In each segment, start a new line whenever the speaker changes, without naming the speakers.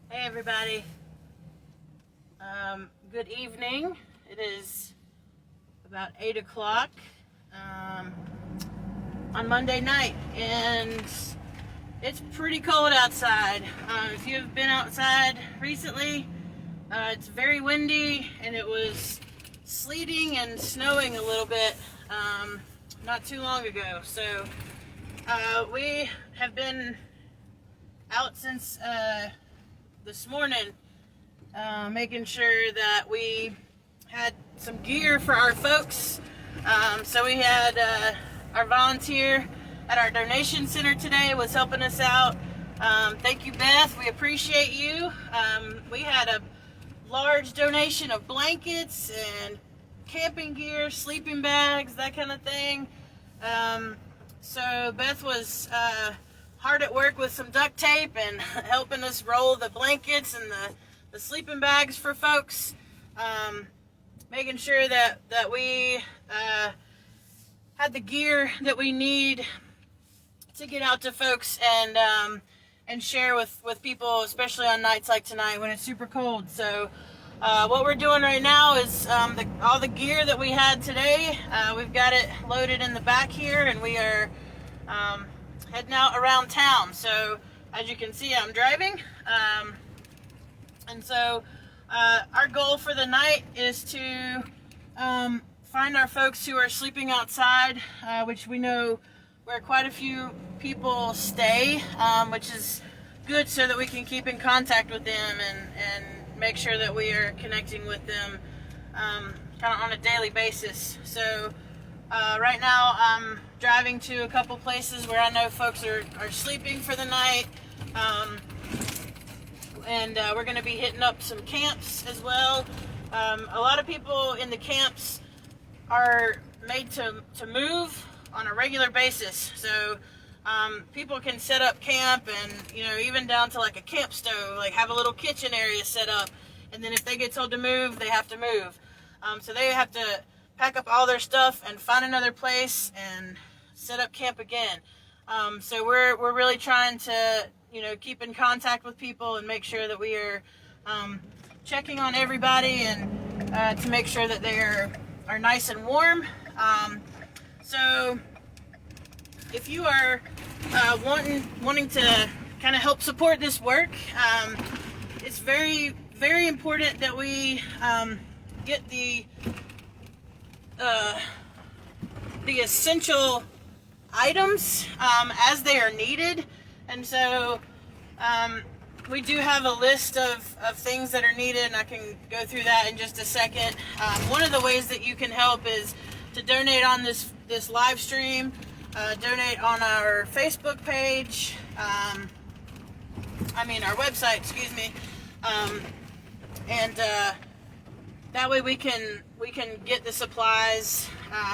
Hey everybody, good evening. It is about 8 o'clock on Monday night, and it's pretty cold outside. If you've been outside recently, it's very windy, and it was sleeting and snowing a little bit not too long ago. So we have been out since this morning, making sure that we had some gear for our folks. So we had our volunteer at our donation center today was helping us out. Thank you, Beth. We appreciate you. We had a large donation of blankets and camping gear, sleeping bags, that kind of thing. So Beth was hard at work with some duct tape and helping us roll the blankets and the sleeping bags for folks, making sure that we had the gear that we need to get out to folks and share with people, especially on nights like tonight when it's super cold. So what we're doing right now is all the gear that we had today, we've got it loaded in the back here, and we are heading out around town. So as you can see, I'm driving, and so our goal for the night is to find our folks who are sleeping outside, which we know where quite a few people stay, which is good so that we can keep in contact with them and make sure that we are connecting with them kind of on a daily basis. So right now I'm driving to a couple places where I know folks are sleeping for the night, and we're going to be hitting up some camps as well. A lot of people in the camps are made to move on a regular basis, so people can set up camp, and even down to like a camp stove, like have a little kitchen area set up, and then if they get told to move, they have to move. So they have to pack up all their stuff and find another place and set up camp again. So we're really trying to keep in contact with people and make sure that we are checking on everybody, and to make sure that they are nice and warm. So if you are wanting to kind of help support this work, it's very, very important that we get the essential items as they are needed. And so we do have a list of things that are needed, and I can go through that in just a second. One of the ways that you can help is to donate on this live stream, donate on our Facebook page, our website, excuse me, and that way we can get the supplies,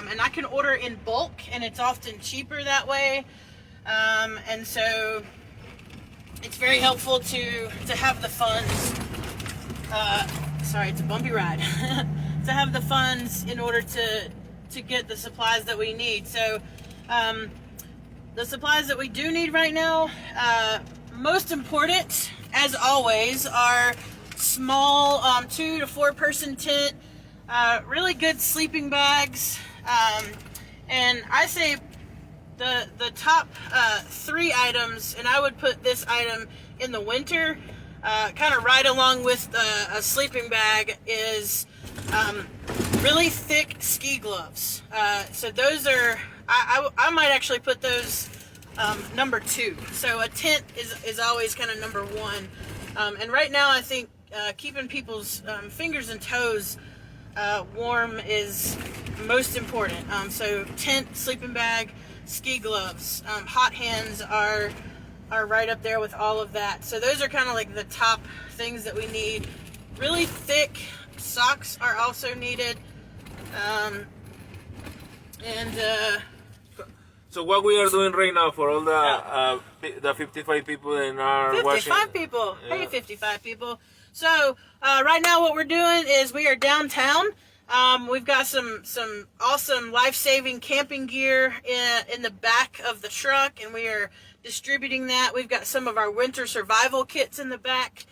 and I can order in bulk, and it's often cheaper that way, and so it's very helpful to have the funds. Sorry, it's a bumpy ride. To have the funds in order to get the supplies that we need. So the supplies that we do need right now, most important as always, are small 2 to 4 person tent, really good sleeping bags, and I say the top 3 items, and I would put this item in the winter, kind of right along with a sleeping bag, is really thick ski gloves. So those are, I might actually put those number 2. So a tent is always kind of number 1. And right now I think keeping people's fingers and toes warm is most important. So tent, sleeping bag, ski gloves, hot hands are right up there with all of that. So those are kind of like the top things that we need. Really thick socks are also needed.
So what we are doing right now for all the 55 people in our
55 people. Yeah. Hey, 55 people. So right now what we're doing is we are downtown. We've got some awesome life-saving camping gear in the back of the truck, and we are distributing that. We've got some of our winter survival kits in the back.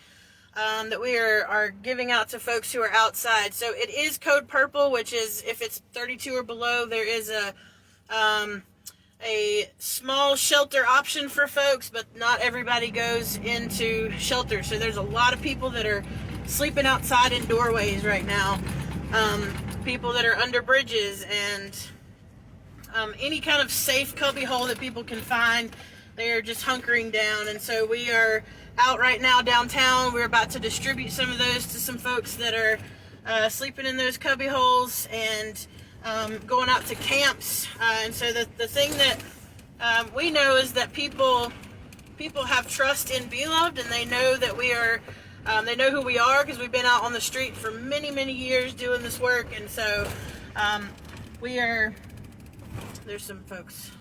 that we are giving out to folks who are outside. So it is code purple, which is if it's 32 or below, there is a small shelter option for folks, but not everybody goes into shelter. So there's a lot of people that are sleeping outside in doorways right now, people that are under bridges, and any kind of safe cubby hole that people can find, they are just hunkering down. And so we are out right now downtown. We're about to distribute some of those to some folks that are sleeping in those cubby holes, and going out to camps. And so the thing that we know is that people have trust in Be Loved, and they know that we are, they know who we are because we've been out on the street for many years doing this work. And so we are, there's some folks,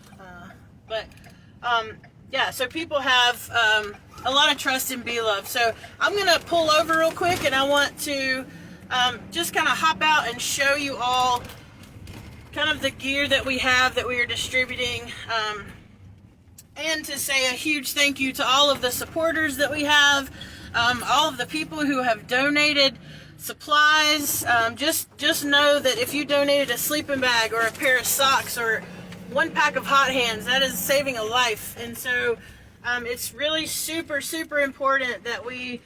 yeah, so people have a lot of trust in Be Loved. So I'm gonna pull over real quick, and I want to just kind of hop out and show you all kind of the gear that we have that we are distributing, and to say a huge thank you to all of the supporters that we have, all of the people who have donated supplies. Just know that if you donated a sleeping bag or a pair of socks or one pack of hot hands, that is saving a life. And so it's really super important that we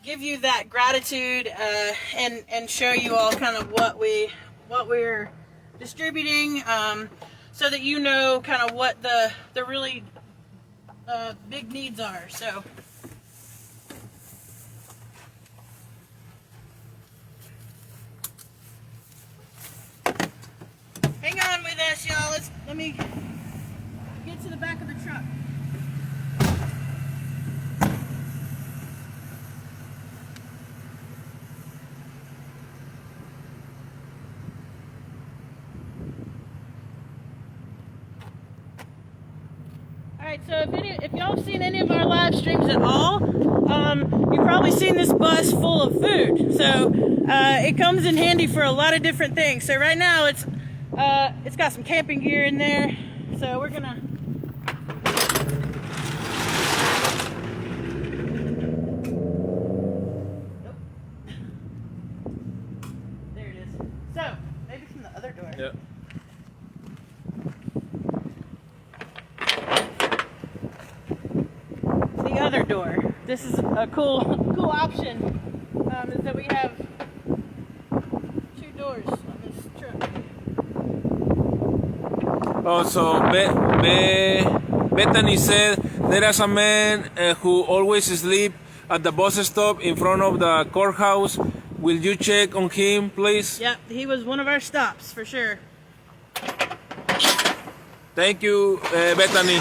give you that gratitude, and show you all kind of what we're distributing, so that you know kind of what the really big needs are. So hang on with us, y'all. Let me get to the back of the truck. Alright, so if y'all have seen any of our live streams at all, you've probably seen this bus full of food. So it comes in handy for a lot of different things. So right now it's got some camping gear in there. So we're gonna there it is. So maybe from the other door.
Yeah.
The other door. This is a cool option. Is that we have 2 doors on this truck.
Also, Bethany said there is a man who always sleep at the bus stop in front of the courthouse. Will you check on him, please?
Yep, he was one of our stops for sure.
Thank you, Bethany.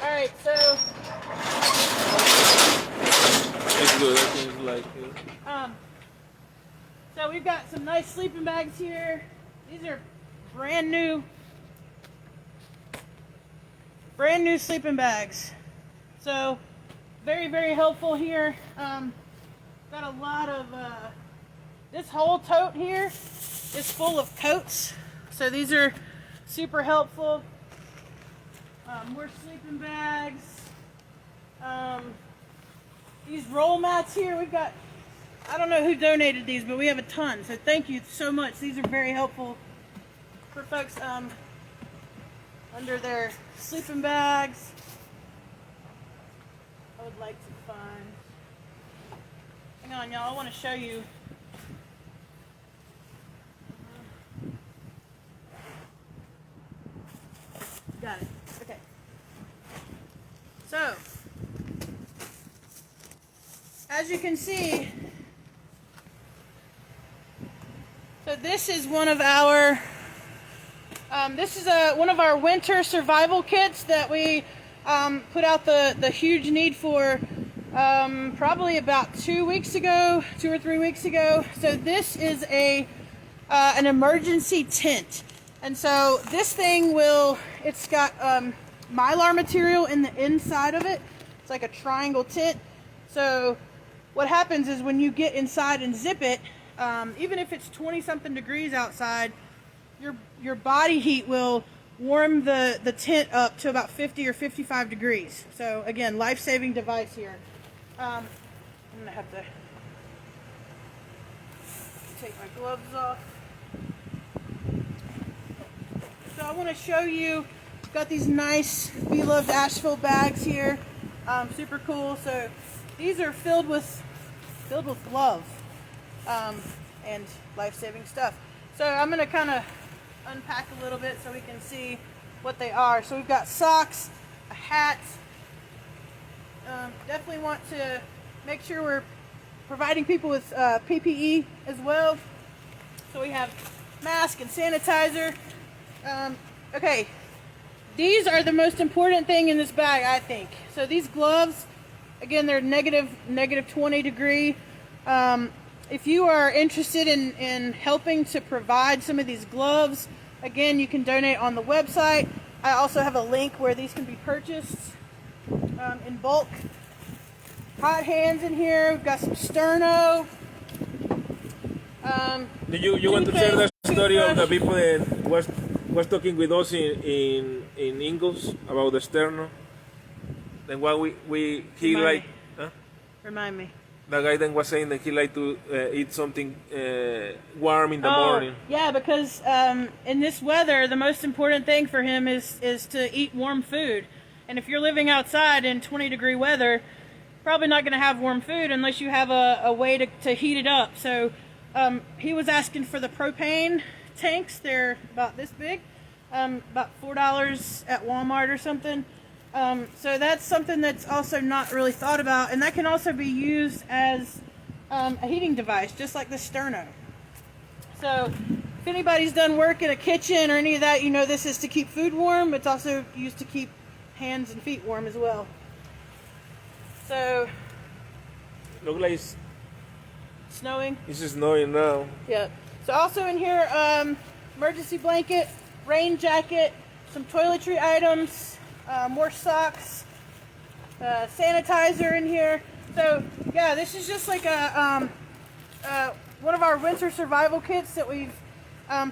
All right, so
It's good. I think it's like
so we've got some nice sleeping bags here. These are brand new sleeping bags. So very helpful here. Got a lot of this whole tote here is full of coats. So these are super helpful. More sleeping bags. These roll mats here, we've got, I don't know who donated these, but we have a ton. So thank you so much. These are very helpful for folks under their sleeping bags. I would like to find, hang on y'all, I want to show you. Got it. Okay. So, as you can see, so this is one of our one of our winter survival kits that we put out the huge need for probably about 2 or 3 weeks ago. So this is an emergency tent. And so this thing it's got Mylar material in the inside of it. It's like a triangle tent. So what happens is when you get inside and zip it, even if it's 20-something degrees outside, your body heat will warm the tent up to about 50 or 55 degrees. So again, life-saving device here. I'm gonna have to take my gloves off. So I want to show you, got these nice Beloved Asheville bags here. Super cool. So these are filled with love and life-saving stuff. So I'm going to kind of unpack a little bit so we can see what they are. So we've got socks, a hat. Definitely want to make sure we're providing people with PPE as well. So we have mask and sanitizer. Okay, these are the most important thing in this bag, I think. So these gloves, again, they're negative 20 degree. If you are interested in helping to provide some of these gloves, again, you can donate on the website. I also have a link where these can be purchased in bulk. Hot hands in here. We've got some sterno.
You want to share the story of the people that was talking with us in Ingles about the sterno? Then what he like? Huh?
Remind me.
The guy then was saying that he like to eat something warm in the morning.
Yeah, because in this weather, the most important thing for him is to eat warm food. And if you're living outside in 20-degree weather, probably not going to have warm food unless you have a way to heat it up. So he was asking for the propane tanks. They're about this big, about $4 at Walmart or something. So that's something that's also not really thought about, and that can also be used as a heating device, just like the sterno. So if anybody's done work in a kitchen or any of that, you know this is to keep food warm. It's also used to keep hands and feet warm as well. So
look like it's
snowing.
It's snowing now.
Yeah. So also in here, emergency blanket, rain jacket, some toiletry items, more socks, sanitizer in here. So yeah, this is just like one of our winter survival kits that we've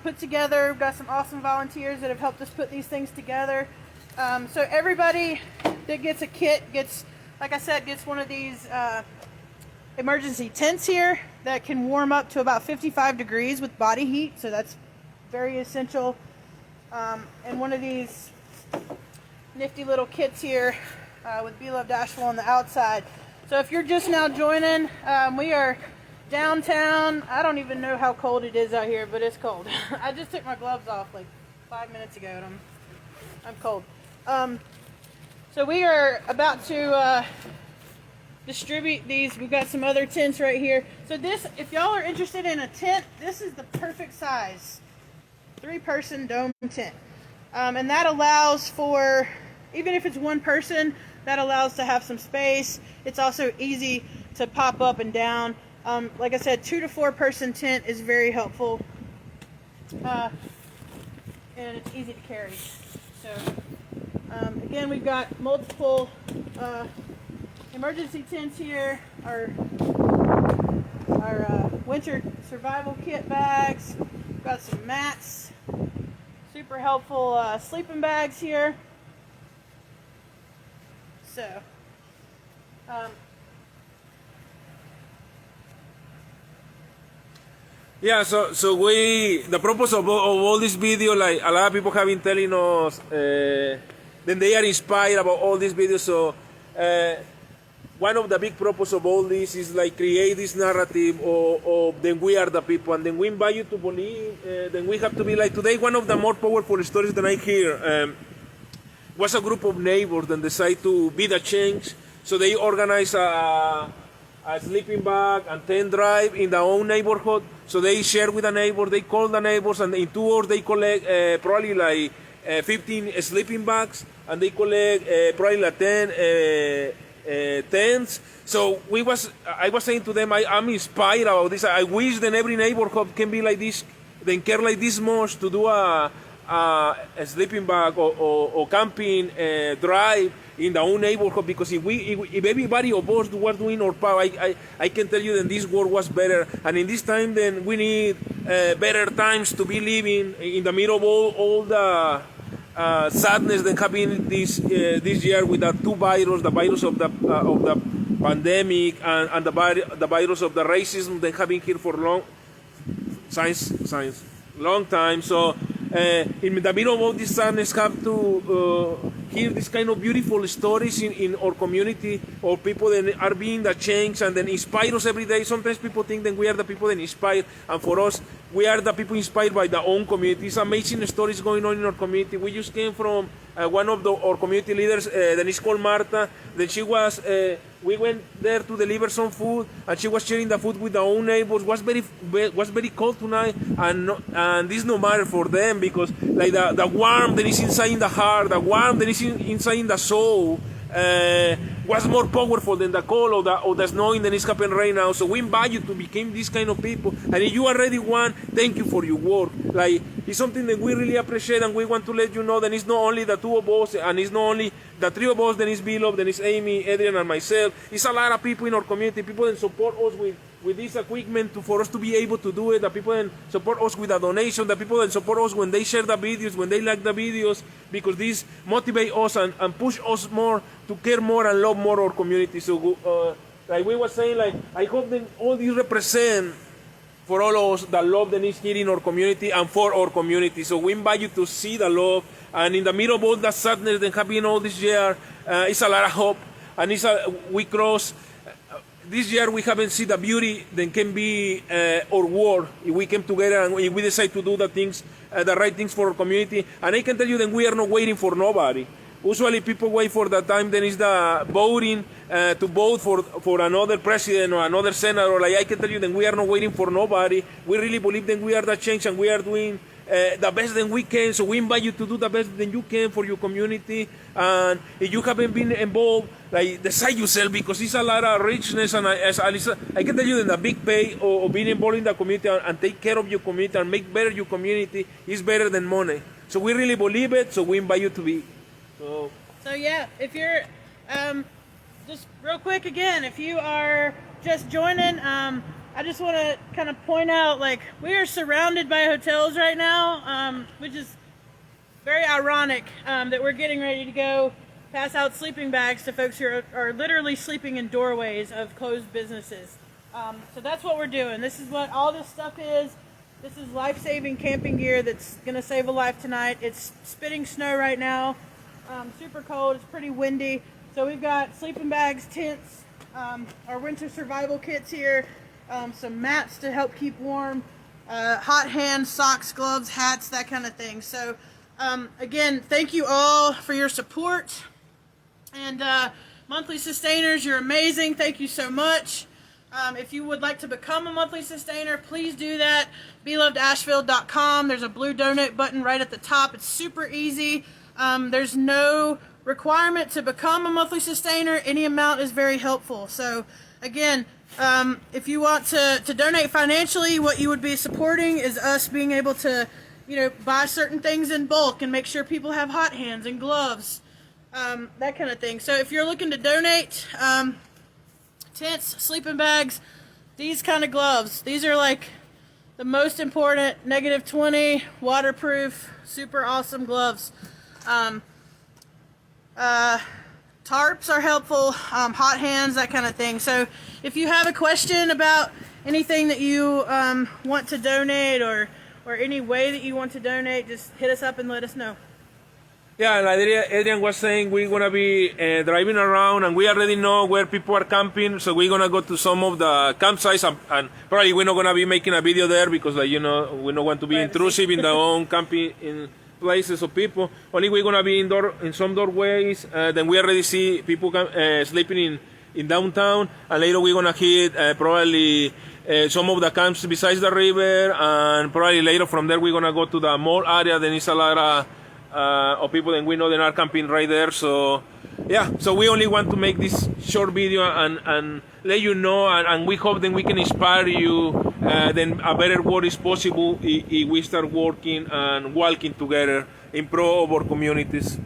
put together. We've got some awesome volunteers that have helped us put these things together. So everybody that gets a kit gets, like I said, gets one of these emergency tents here that can warm up to about 55 degrees with body heat. So that's very essential. And one of these nifty little kits here with Beloved Asheville on the outside. So if you're just now joining, we are downtown. I don't even know how cold it is out here, but it's cold. I just took my gloves off like 5 minutes ago and I'm cold. So we are about to distribute these. We've got some other tents right here. So this, if y'all are interested in a tent, this is the perfect size 3-person dome tent. And that allows for, even if it's one person, that allows to have some space. It's also easy to pop up and down. Like I said, 2 to 4 person tent is very helpful. And it's easy to carry. So again, we've got multiple emergency tents here, our winter survival kit bags. We've got some mats, super helpful sleeping bags here. So,
yeah, so the purpose of all this video, like a lot of people have been telling us, then they are inspired about all these videos. So one of the big purpose of all this is like create this narrative of then we are the people, and then we invite you to believe. Then we have to be like today. One of the more powerful stories that I hear was a group of neighbors that decided to be the change. So they organize a sleeping bag and tent drive in their own neighborhood. So they share with the neighbors, they call the neighbors, and in 2 hours they collect probably like 15 sleeping bags, and they collect probably like 10 tents. So I was saying to them, I'm inspired about this. I wish that every neighborhood can be like this, then care like this much to do a sleeping bag or camping drive in the own neighborhood, because if everybody of us was doing our part, I can tell you that this world was better. And in this time, then we need better times to be living in the middle of all sadness that happened this year with the two viruses, the virus of the pandemic and the virus of the racism that have been here for long time. So in the middle of all this sadness, have to hear this kind of beautiful stories in our community of people that are being the change and then inspire us every day. Sometimes people think that we are the people that inspire, and for us, we are the people inspired by the own community. It's amazing stories going on in our community. We just came from one of our community leaders, that is called Marta. Then she was, we went there to deliver some food, and she was sharing the food with our own neighbors. Was very cold tonight, and this no matter for them, because like the warmth that is inside in the heart, the warmth that is inside in the soul, was more powerful than the cold or the snowing that is happening right now. So we invite you to become this kind of people. And if you already one, thank you for your work. Like, it's something that we really appreciate, and we want to let you know that it's not only the two of us, and it's not only the three of us, then it's Beloved, then it's Amy, Adrian, and myself. It's a lot of people in our community, people that support us with this equipment for us to be able to do it, the people that support us with a donation, the people that support us when they share the videos, when they like the videos, because this motivate us and push us more to care more and love more our community. So like we were saying, like, I hope that all these represent for all of us the love that is here in our community and for our community. So we invite you to see the love, and in the middle of all the sadness that have been all this year, it's a lot of hope, and we cross. This year we haven't seen the beauty that can be our world if we came together and if we decide to do the things, the right things for our community. And I can tell you that we are not waiting for nobody. Usually people wait for the time then is the voting to vote for another president or another senator. Like, I can tell you that we are not waiting for nobody. We really believe that we are the change, and we are doing the best that we can. So we invite you to do the best that you can for your community. And if you haven't been involved, like, decide yourself, because it's a lot of richness. And I can tell you that the big pay of being involved in the community and take care of your community and make better your community is better than money. So we really believe it. So we invite you to be.
So yeah, if you're, just real quick again, if you are just joining, I just want to kind of point out, like, we are surrounded by hotels right now, which is very ironic, that we're getting ready to go pass out sleeping bags to folks who are literally sleeping in doorways of closed businesses. So that's what we're doing. This is what all this stuff is. This is life-saving camping gear that's going to save a life tonight. It's spitting snow right now. Super cold, it's pretty windy. So we've got sleeping bags, tents, our winter survival kits here, some mats to help keep warm, hot hands, socks, gloves, hats, that kind of thing. So again, thank you all for your support. And monthly sustainers, you're amazing. Thank you so much. If you would like to become a monthly sustainer, please do that. belovedasheville.com. There's a blue donate button right at the top. It's super easy. There's no requirement to become a monthly sustainer. Any amount is very helpful. So again, if you want to donate financially, what you would be supporting is us being able to, buy certain things in bulk and make sure people have hot hands and gloves, that kind of thing. So if you're looking to donate, tents, sleeping bags, these kind of gloves, these are like the most important, -20, waterproof, super awesome gloves. Tarps are helpful, hot hands, that kind of thing. So if you have a question about anything that you want to donate or any way that you want to donate, just hit us up and let us know.
Yeah, like Adrian was saying, we're going to be driving around, and we already know where people are camping, so we're going to go to some of the campsites, and probably we're not going to be making a video there because, we don't want to be intrusive in their own camping in places of people. Only we're going to be in some doorways. Then we already see people sleeping in downtown, and later we're going to hit probably some of the camps besides the river, and probably later from there we're going to go to the mall area. Then it's a lot of people that we know that are camping right there. So yeah, so we only want to make this short video and let you know, and we hope that we can inspire you. Then a better world is possible if we start working and walking together in pro of our communities.